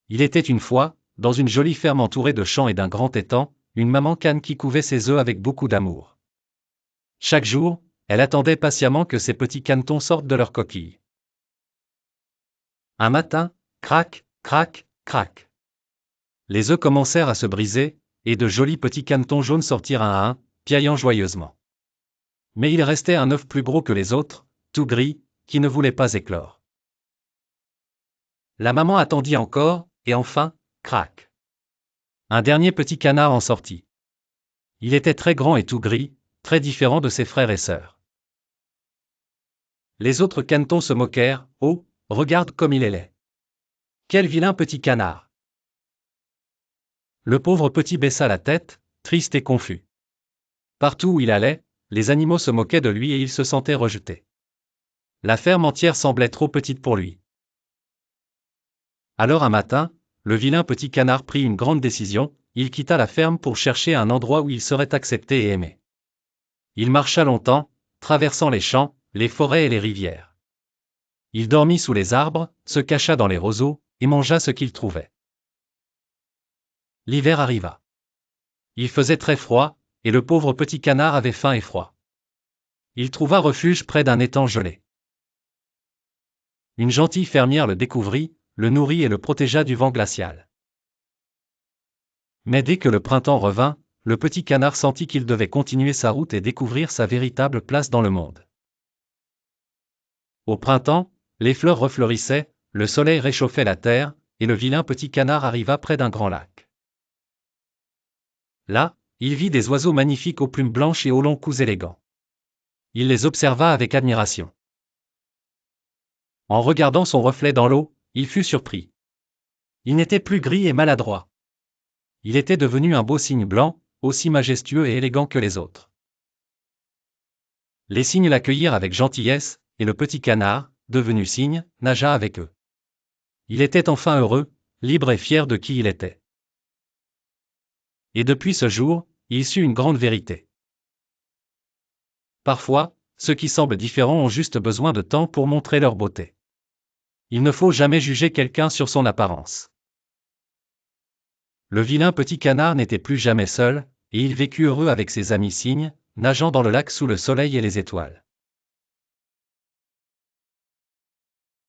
Il était une fois, dans une jolie ferme entourée de champs et d'un grand étang, une maman cane qui couvait ses œufs avec beaucoup d'amour. Chaque jour, elle attendait patiemment que ses petits canetons sortent de leur coquille. Un matin, crac, crac, crac. Les œufs commencèrent à se briser, et de jolis petits canetons jaunes sortirent un à un, piaillant joyeusement. Mais il restait un œuf plus gros que les autres, tout gris, qui ne voulait pas éclore. La maman attendit encore, et enfin, crac. Un dernier petit canard en sortit. Il était très grand et tout gris, très différent de ses frères et sœurs. Les autres canetons se moquèrent. « Oh, regarde comme il est laid. Quel vilain petit canard !» Le pauvre petit baissa la tête, triste et confus. Partout où il allait, les animaux se moquaient de lui et il se sentait rejeté. La ferme entière semblait trop petite pour lui. Alors un matin, le vilain petit canard prit une grande décision, il quitta la ferme pour chercher un endroit où il serait accepté et aimé. Il marcha longtemps, traversant les champs, les forêts et les rivières. Il dormit sous les arbres, se cacha dans les roseaux, et mangea ce qu'il trouvait. L'hiver arriva. Il faisait très froid, et le pauvre petit canard avait faim et froid. Il trouva refuge près d'un étang gelé. Une gentille fermière le découvrit, le nourrit et le protégea du vent glacial. Mais dès que le printemps revint, le petit canard sentit qu'il devait continuer sa route et découvrir sa véritable place dans le monde. Au printemps, les fleurs refleurissaient, le soleil réchauffait la terre, et le vilain petit canard arriva près d'un grand lac. Là, il vit des oiseaux magnifiques aux plumes blanches et aux longs cous élégants. Il les observa avec admiration. En regardant son reflet dans l'eau, il fut surpris. Il n'était plus gris et maladroit. Il était devenu un beau cygne blanc, aussi majestueux et élégant que les autres. Les cygnes l'accueillirent avec gentillesse, et le petit canard, devenu cygne, nagea avec eux. Il était enfin heureux, libre et fier de qui il était. Et depuis ce jour, il sut une grande vérité. Parfois, ceux qui semblent différents ont juste besoin de temps pour montrer leur beauté. Il ne faut jamais juger quelqu'un sur son apparence. Le vilain petit canard n'était plus jamais seul, et il vécut heureux avec ses amis cygnes, nageant dans le lac sous le soleil et les étoiles.